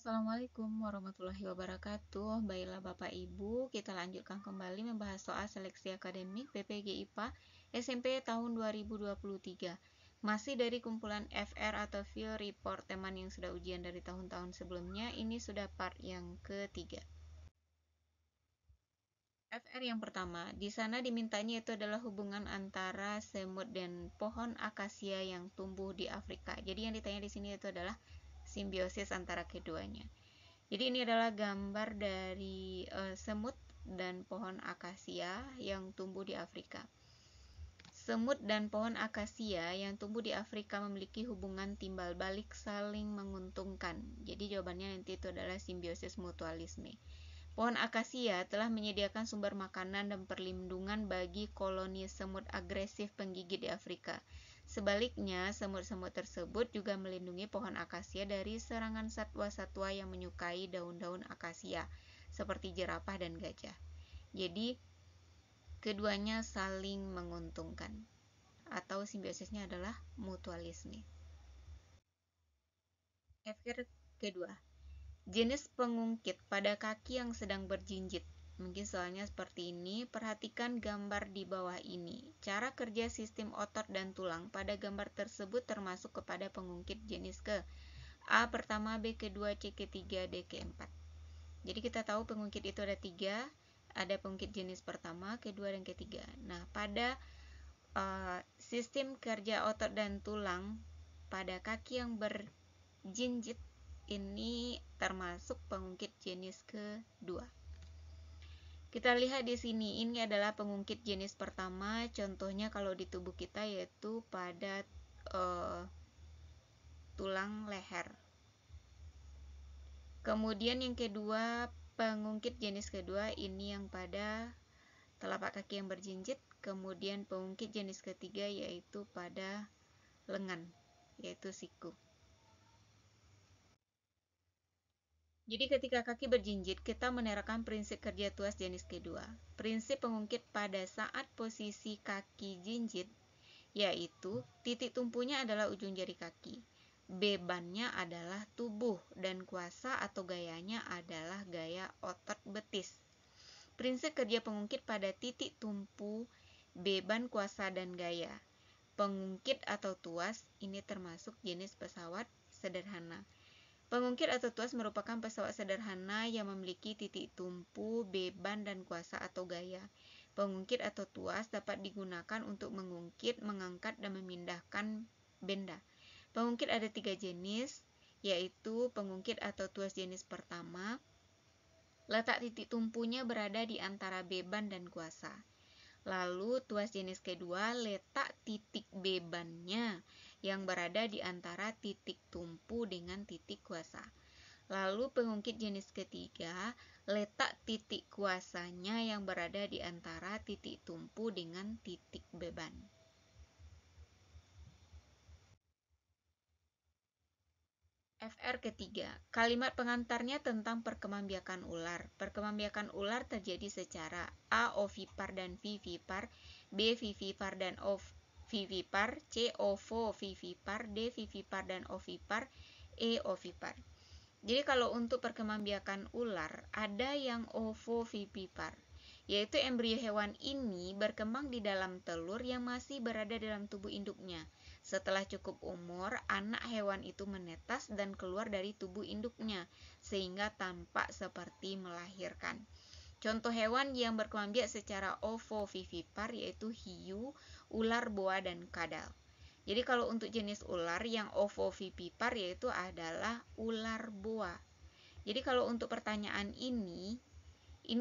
Assalamualaikum warahmatullahi wabarakatuh. Baiklah Bapak Ibu, kita lanjutkan kembali membahas soal seleksi akademik PPG IPA SMP tahun 2023. Masih dari kumpulan FR atau Field Report teman yang sudah ujian dari tahun-tahun sebelumnya, ini sudah part yang ketiga. FR yang pertama, di sana dimintanya itu adalah hubungan antara semut dan pohon akasia yang tumbuh di Afrika. Jadi yang ditanya di sini itu adalah simbiosis antara keduanya. Jadi ini adalah gambar dari semut dan pohon akasia yang tumbuh di Afrika. Semut dan pohon akasia yang tumbuh di Afrika memiliki hubungan timbal balik saling menguntungkan. Jadi jawabannya nanti itu adalah simbiosis mutualisme. Pohon akasia telah menyediakan sumber makanan dan perlindungan bagi koloni semut agresif penggigit di Afrika. Sebaliknya, semut-semut tersebut juga melindungi pohon akasia dari serangan satwa-satwa yang menyukai daun-daun akasia, seperti jerapah dan gajah. Jadi, keduanya saling menguntungkan, atau simbiosisnya adalah mutualisme. F kedua, jenis pengungkit pada kaki yang sedang berjinjit. Mungkin soalnya seperti ini. Perhatikan gambar di bawah ini. Cara kerja sistem otot dan tulang pada gambar tersebut termasuk kepada pengungkit jenis ke A pertama, B kedua, C ketiga, D keempat. Jadi kita tahu pengungkit itu ada tiga. Ada pengungkit jenis pertama, kedua, dan ketiga. Nah, pada sistem kerja otot dan tulang pada kaki yang berjinjit ini termasuk pengungkit jenis kedua. Kita lihat di sini, ini adalah pengungkit jenis pertama. Contohnya kalau di tubuh kita yaitu pada tulang leher. Kemudian yang kedua, pengungkit jenis kedua ini yang pada telapak kaki yang berjinjit. Kemudian pengungkit jenis ketiga yaitu pada lengan, yaitu siku. Jadi ketika kaki berjinjit, kita menerapkan prinsip kerja tuas jenis kedua. Prinsip pengungkit pada saat posisi kaki jinjit, yaitu titik tumpunya adalah ujung jari kaki. Bebannya adalah tubuh dan kuasa atau gayanya adalah gaya otot betis. Prinsip kerja pengungkit pada titik tumpu, beban, kuasa, dan gaya. Pengungkit atau tuas ini termasuk jenis pesawat sederhana. Pengungkit atau tuas merupakan pesawat sederhana yang memiliki titik tumpu, beban, dan kuasa atau gaya. Pengungkit atau tuas dapat digunakan untuk mengungkit, mengangkat, dan memindahkan benda. Pengungkit ada tiga jenis, yaitu pengungkit atau tuas jenis pertama, letak titik tumpunya berada di antara beban dan kuasa. Lalu tuas jenis kedua, letak titik bebannya yang berada di antara titik tumpu dengan titik kuasa. Lalu pengungkit jenis ketiga, letak titik kuasanya yang berada di antara titik tumpu dengan titik beban. FR ketiga, kalimat pengantarnya tentang perkembangbiakan ular. Perkembangbiakan ular terjadi secara A. Ovipar dan vivipar, B. Vivipar dan ovivipar, C. Ovovivipar, D. Vivipar dan ovipar, E. Ovipar. Jadi kalau untuk perkembangbiakan ular, ada yang ovovivipar, yaitu embrio hewan ini berkembang di dalam telur yang masih berada dalam tubuh induknya. Setelah cukup umur, anak hewan itu menetas dan keluar dari tubuh induknya, sehingga tampak seperti melahirkan. Contoh hewan yang berkembang biak secara ovovivipar yaitu hiu, ular boa, dan kadal. Jadi kalau untuk jenis ular yang ovovivipar yaitu adalah ular boa. Jadi kalau untuk pertanyaan ini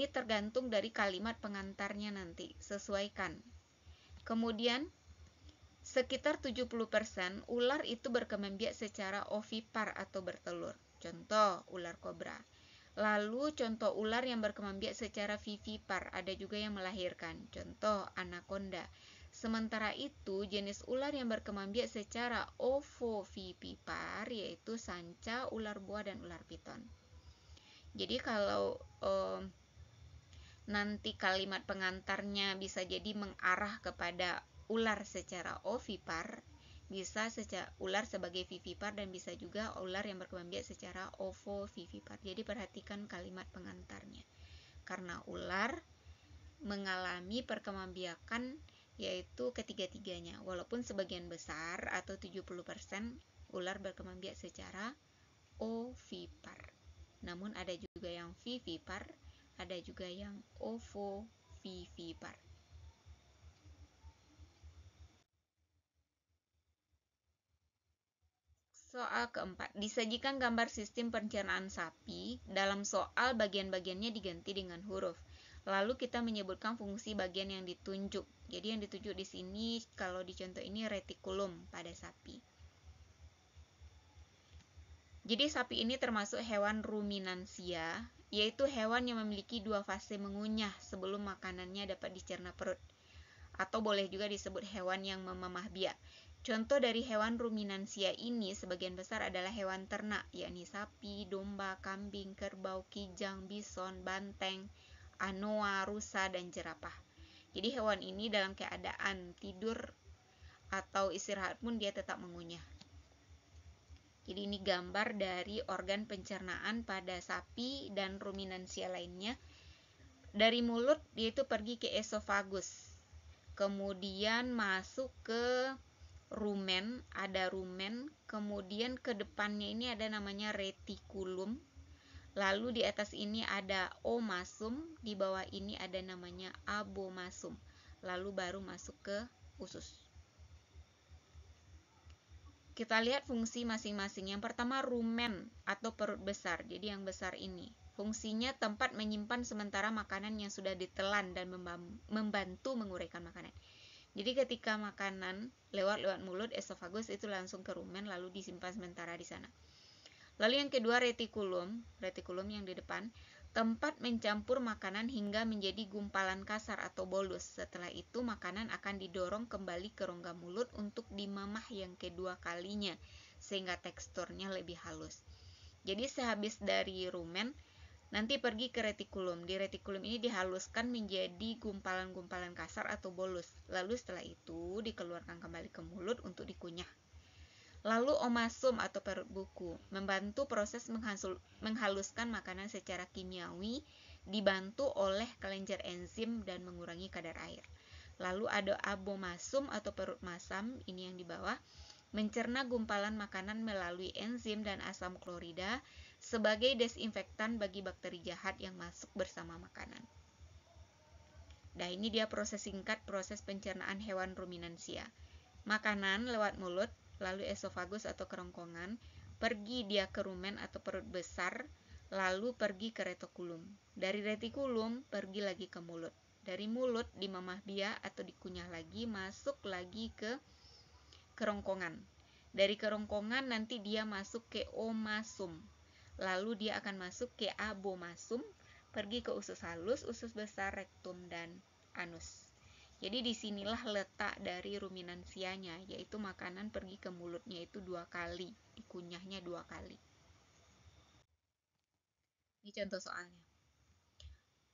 tergantung dari kalimat pengantarnya nanti, sesuaikan. Kemudian sekitar 70% ular itu berkembang biak secara ovipar atau bertelur. Contoh ular kobra. Lalu contoh ular yang berkembang biak secara vivipar, ada juga yang melahirkan. Contoh anaconda. Sementara itu jenis ular yang berkembang biak secara ovovivipar yaitu sanca, ular boa, dan ular piton. Jadi kalau nanti kalimat pengantarnya bisa jadi mengarah kepada ular secara ovipar, bisa ular sebagai vivipar dan bisa juga ular yang berkembang biak secara ovovivipar. Jadi perhatikan kalimat pengantarnya. Karena ular mengalami perkembangbiakan yaitu ketiga-tiganya, walaupun sebagian besar atau 70% ular berkembang biak secara ovipar. Namun ada juga yang vivipar, ada juga yang ovovivipar. Soal keempat, disajikan gambar sistem pencernaan sapi. Dalam soal bagian-bagiannya diganti dengan huruf. Lalu kita menyebutkan fungsi bagian yang ditunjuk. Jadi yang ditunjuk di sini kalau di contoh ini retikulum pada sapi. Jadi sapi ini termasuk hewan ruminansia, yaitu hewan yang memiliki dua fase mengunyah sebelum makanannya dapat dicerna perut. Atau boleh juga disebut hewan yang memamah biak. Contoh dari hewan ruminansia ini sebagian besar adalah hewan ternak, yakni sapi, domba, kambing, kerbau, kijang, bison, banteng, anoa, rusa, dan jerapah. Jadi hewan ini dalam keadaan tidur atau istirahat pun dia tetap mengunyah. Jadi ini gambar dari organ pencernaan pada sapi dan ruminansia lainnya. Dari mulut dia itu pergi ke esofagus. Kemudian masuk ke rumen, ada rumen, kemudian ke depannya ini ada namanya retikulum, lalu di atas ini ada omasum, di bawah ini ada namanya abomasum, lalu baru masuk ke usus. Kita lihat fungsi masing-masing. Yang pertama rumen atau perut besar, jadi yang besar ini. Fungsinya tempat menyimpan sementara makanan yang sudah ditelan dan membantu menguraikan makanan. Jadi ketika makanan lewat mulut, esofagus itu langsung ke rumen lalu disimpan sementara di sana. Lalu yang kedua retikulum yang di depan, tempat mencampur makanan hingga menjadi gumpalan kasar atau bolus. Setelah itu makanan akan didorong kembali ke rongga mulut untuk dimamah yang kedua kalinya sehingga teksturnya lebih halus. Jadi sehabis dari rumen nanti pergi ke retikulum. Di retikulum ini dihaluskan menjadi gumpalan-gumpalan kasar atau bolus. Lalu setelah itu dikeluarkan kembali ke mulut untuk dikunyah. Lalu omasum atau perut buku membantu proses menghaluskan makanan secara kimiawi, dibantu oleh kelenjar enzim dan mengurangi kadar air. Lalu ada abomasum atau perut masam, ini yang di bawah, mencerna gumpalan makanan melalui enzim dan asam klorida sebagai desinfektan bagi bakteri jahat yang masuk bersama makanan. Nah, ini dia proses singkat proses pencernaan hewan ruminansia. Makanan lewat mulut, lalu esofagus atau kerongkongan, pergi dia ke rumen atau perut besar, lalu pergi ke retikulum. Dari retikulum pergi lagi ke mulut. Dari mulut dimamah biak atau dikunyah lagi, masuk lagi ke kerongkongan. Dari kerongkongan nanti dia masuk ke omasum. Lalu dia akan masuk ke abomasum, pergi ke usus halus, usus besar, rektum, dan anus. Jadi disinilah letak dari ruminansianya, yaitu makanan pergi ke mulutnya itu 2 kali, dikunyahnya 2 kali. Ini contoh soalnya.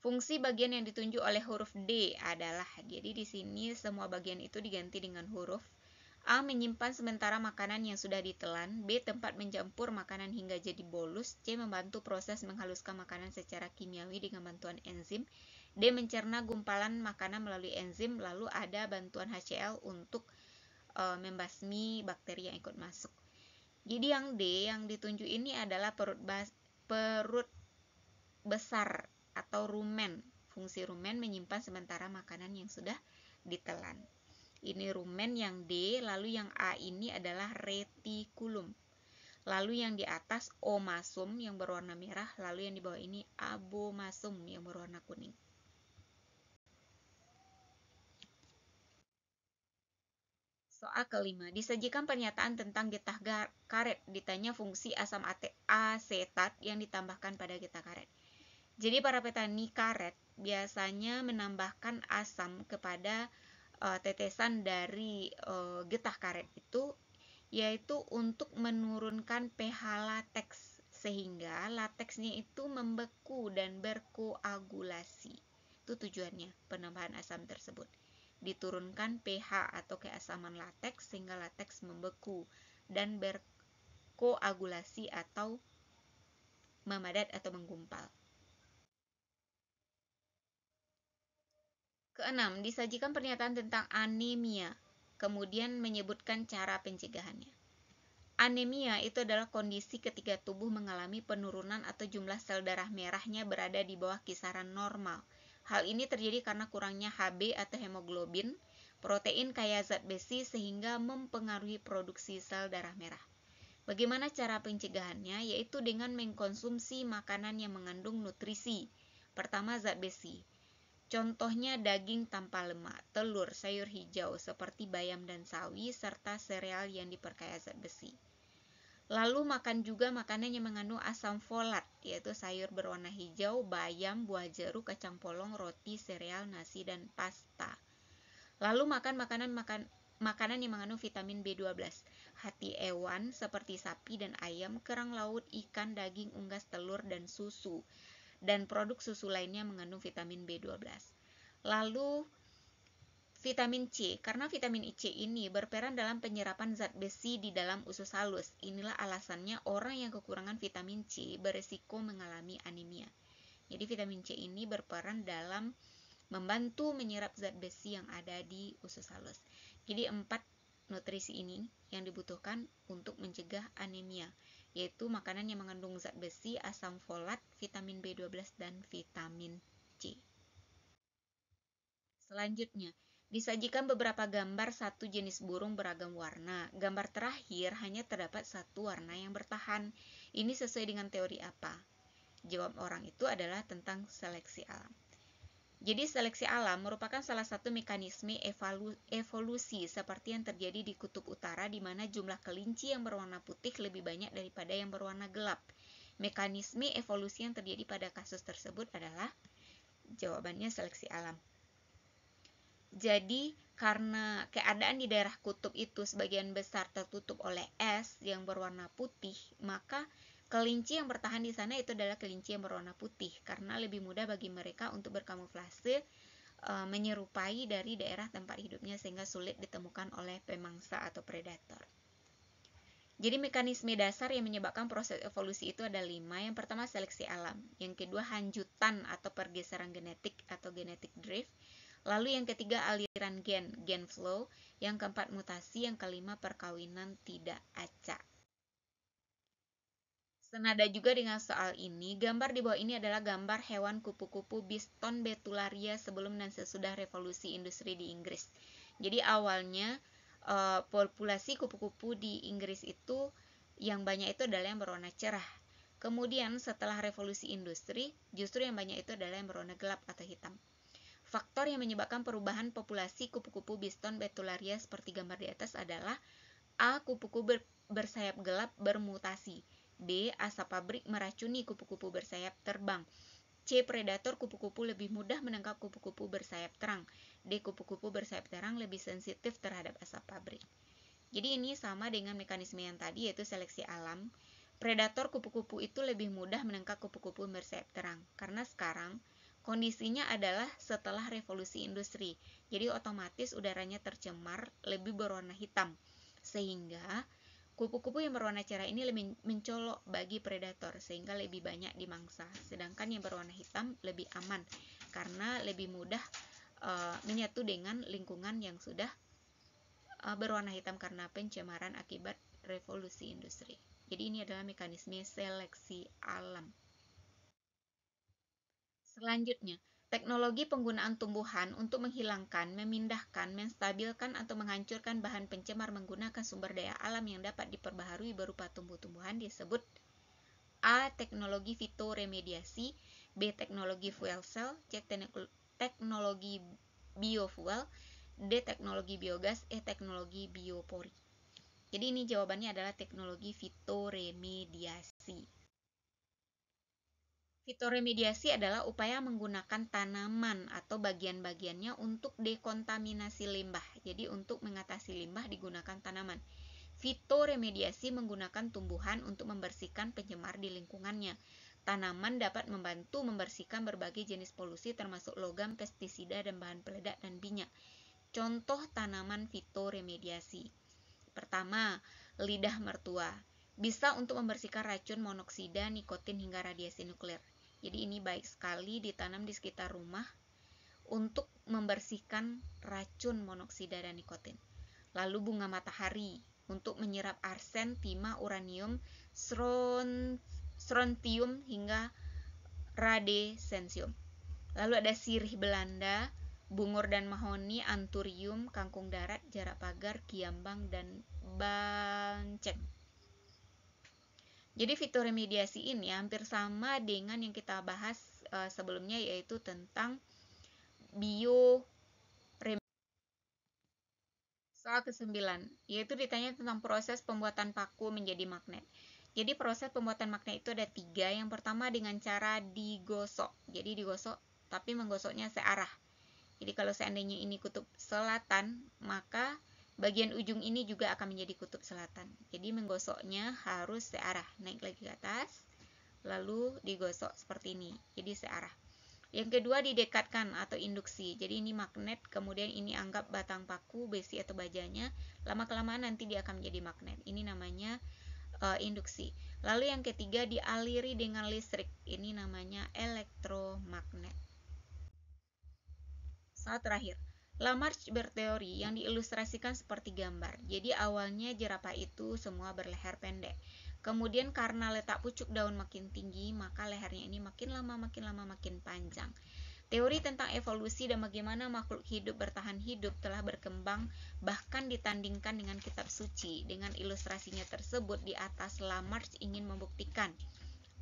Fungsi bagian yang ditunjuk oleh huruf D adalah, jadi di sini semua bagian itu diganti dengan huruf. A. Menyimpan sementara makanan yang sudah ditelan. B. Tempat mencampur makanan hingga jadi bolus. C. Membantu proses menghaluskan makanan secara kimiawi dengan bantuan enzim. D. Mencerna gumpalan makanan melalui enzim. Lalu ada bantuan HCl untuk membasmi bakteri yang ikut masuk. Jadi yang D yang ditunjuk ini adalah perut besar atau rumen. Fungsi rumen menyimpan sementara makanan yang sudah ditelan. Ini rumen yang D, lalu yang A ini adalah retikulum. Lalu yang di atas omasum yang berwarna merah, lalu yang di bawah ini abomasum yang berwarna kuning. Soal kelima, disajikan pernyataan tentang getah karet, ditanya fungsi asam asetat yang ditambahkan pada getah karet. Jadi para petani karet biasanya menambahkan asam kepada tetesan dari getah karet itu, yaitu untuk menurunkan pH lateks sehingga lateksnya itu membeku dan berkoagulasi. Itu tujuannya penambahan asam tersebut. diturunkan pH atau keasaman lateks sehingga lateks membeku dan berkoagulasi atau memadat atau menggumpal. Keenam, disajikan pernyataan tentang anemia, kemudian menyebutkan cara pencegahannya. Anemia itu adalah kondisi ketika tubuh mengalami penurunan atau jumlah sel darah merahnya berada di bawah kisaran normal. Hal ini terjadi karena kurangnya Hb atau hemoglobin, protein kaya zat besi sehingga mempengaruhi produksi sel darah merah. Bagaimana cara pencegahannya? Yaitu dengan mengkonsumsi makanan yang mengandung nutrisi. Pertama, zat besi. Contohnya daging tanpa lemak, telur, sayur hijau seperti bayam dan sawi, serta sereal yang diperkaya zat besi. Lalu makan juga makanan yang mengandung asam folat, yaitu sayur berwarna hijau, bayam, buah jeruk, kacang polong, roti, sereal, nasi, dan pasta. Lalu makan makanan yang mengandung vitamin B12, hati hewan seperti sapi dan ayam, kerang laut, ikan, daging, unggas, telur, dan susu. Dan produk susu lainnya mengandung vitamin B12. Lalu vitamin C, karena vitamin C ini berperan dalam penyerapan zat besi di dalam usus halus. Inilah alasannya orang yang kekurangan vitamin C beresiko mengalami anemia. Jadi vitamin C ini berperan dalam membantu menyerap zat besi yang ada di usus halus. Jadi 4 nutrisi ini yang dibutuhkan untuk mencegah anemia, yaitu makanan yang mengandung zat besi, asam folat, vitamin B12, dan vitamin C. Selanjutnya, disajikan beberapa gambar satu jenis burung beragam warna. Gambar terakhir hanya terdapat satu warna yang bertahan. Ini sesuai dengan teori apa? Jawab orang itu adalah tentang seleksi alam. Jadi seleksi alam merupakan salah satu mekanisme evolusi seperti yang terjadi di kutub utara di mana jumlah kelinci yang berwarna putih lebih banyak daripada yang berwarna gelap. Mekanisme evolusi yang terjadi pada kasus tersebut adalah jawabannya seleksi alam. Jadi karena keadaan di daerah kutub itu sebagian besar tertutup oleh es yang berwarna putih, maka kelinci yang bertahan di sana itu adalah kelinci yang berwarna putih karena lebih mudah bagi mereka untuk berkamuflase menyerupai dari daerah tempat hidupnya sehingga sulit ditemukan oleh pemangsa atau predator. Jadi mekanisme dasar yang menyebabkan proses evolusi itu ada 5. Yang pertama seleksi alam, yang kedua hanjutan atau pergeseran genetik atau genetic drift, lalu yang ketiga aliran gen flow, yang keempat mutasi, yang kelima perkawinan tidak acak. Senada juga dengan soal ini, gambar di bawah ini adalah gambar hewan kupu-kupu Biston betularia sebelum dan sesudah revolusi industri di Inggris. Jadi awalnya populasi kupu-kupu di Inggris itu yang banyak itu adalah yang berwarna cerah. Kemudian setelah revolusi industri, justru yang banyak itu adalah yang berwarna gelap atau hitam. Faktor yang menyebabkan perubahan populasi kupu-kupu Biston betularia seperti gambar di atas adalah A. Kupu-kupu bersayap gelap bermutasi, B. Asap pabrik meracuni kupu-kupu bersayap terbang, C. Predator kupu-kupu lebih mudah menangkap kupu-kupu bersayap terang, D. Kupu-kupu bersayap terang lebih sensitif terhadap asap pabrik. Jadi ini sama dengan mekanisme yang tadi, yaitu seleksi alam. Predator kupu-kupu itu lebih mudah menangkap kupu-kupu bersayap terang karena sekarang kondisinya adalah setelah revolusi industri, jadi otomatis udaranya tercemar, lebih berwarna hitam, sehingga kupu-kupu yang berwarna cerah ini lebih mencolok bagi predator, sehingga lebih banyak dimangsa. Sedangkan yang berwarna hitam lebih aman, karena lebih mudah menyatu dengan lingkungan yang sudah berwarna hitam karena pencemaran akibat revolusi industri. Jadi ini adalah mekanisme seleksi alam. Selanjutnya, teknologi penggunaan tumbuhan untuk menghilangkan, memindahkan, menstabilkan atau menghancurkan bahan pencemar menggunakan sumber daya alam yang dapat diperbaharui berupa tumbuh-tumbuhan disebut A. Teknologi fitoremediasi, B. Teknologi fuel cell, C. Teknologi biofuel, D. Teknologi biogas, E. Teknologi biopori. Jadi ini jawabannya adalah teknologi fitoremediasi. Fitoremediasi adalah upaya menggunakan tanaman atau bagian-bagiannya untuk dekontaminasi limbah. Jadi untuk mengatasi limbah digunakan tanaman. Fitoremediasi menggunakan tumbuhan untuk membersihkan pencemar di lingkungannya. Tanaman dapat membantu membersihkan berbagai jenis polusi termasuk logam, pestisida, dan bahan peledak dan minyak. Contoh tanaman fitoremediasi. Pertama, lidah mertua. Bisa untuk membersihkan racun monoksida, nikotin, hingga radiasi nuklir. Jadi ini baik sekali ditanam di sekitar rumah untuk membersihkan racun monoksida dan nikotin. Lalu bunga matahari untuk menyerap arsen, timah, uranium, strontium, hingga radesensium. Lalu ada sirih Belanda, bungur dan mahoni, anturium, kangkung darat, jarak pagar, kiambang, dan banceng. Jadi fitoremediasi ini hampir sama dengan yang kita bahas sebelumnya, yaitu tentang bioremediasi. Soal ke-9, yaitu ditanya tentang proses pembuatan paku menjadi magnet. Jadi proses pembuatan magnet itu ada 3. Yang pertama dengan cara digosok. Jadi digosok, tapi menggosoknya searah. Jadi kalau seandainya ini kutub selatan, maka bagian ujung ini juga akan menjadi kutub selatan. Jadi menggosoknya harus searah. Naik lagi ke atas, lalu digosok seperti ini. Jadi searah. Yang kedua didekatkan atau induksi. Jadi ini magnet, kemudian ini anggap batang paku, besi atau bajanya. Lama-kelamaan nanti dia akan menjadi magnet. Ini namanya induksi. Lalu yang ketiga dialiri dengan listrik. Ini namanya elektromagnet. Soal terakhir. Lamarck berteori yang diilustrasikan seperti gambar. Jadi awalnya jerapah itu semua berleher pendek. Kemudian karena letak pucuk daun makin tinggi, maka lehernya ini makin lama makin panjang. Teori tentang evolusi dan bagaimana makhluk hidup bertahan hidup telah berkembang, bahkan ditandingkan dengan kitab suci. Dengan ilustrasinya tersebut di atas, Lamarck ingin membuktikan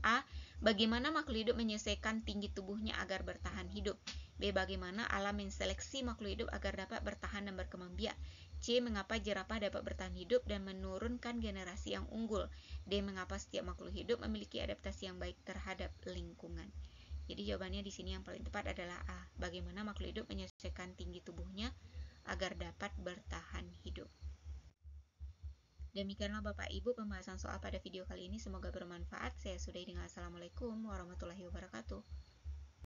A. Bagaimana makhluk hidup menyesuaikan tinggi tubuhnya agar bertahan hidup. B. Bagaimana alam menseleksi makhluk hidup agar dapat bertahan dan berkembang biak. C. Mengapa jerapah dapat bertahan hidup dan menurunkan generasi yang unggul. D. Mengapa setiap makhluk hidup memiliki adaptasi yang baik terhadap lingkungan. Jadi jawabannya di sini yang paling tepat adalah A. Bagaimana makhluk hidup menyesuaikan tinggi tubuhnya agar dapat bertahan hidup. Demikianlah Bapak Ibu pembahasan soal pada video kali ini, semoga bermanfaat. Saya sudahi dengan Assalamualaikum warahmatullahi wabarakatuh.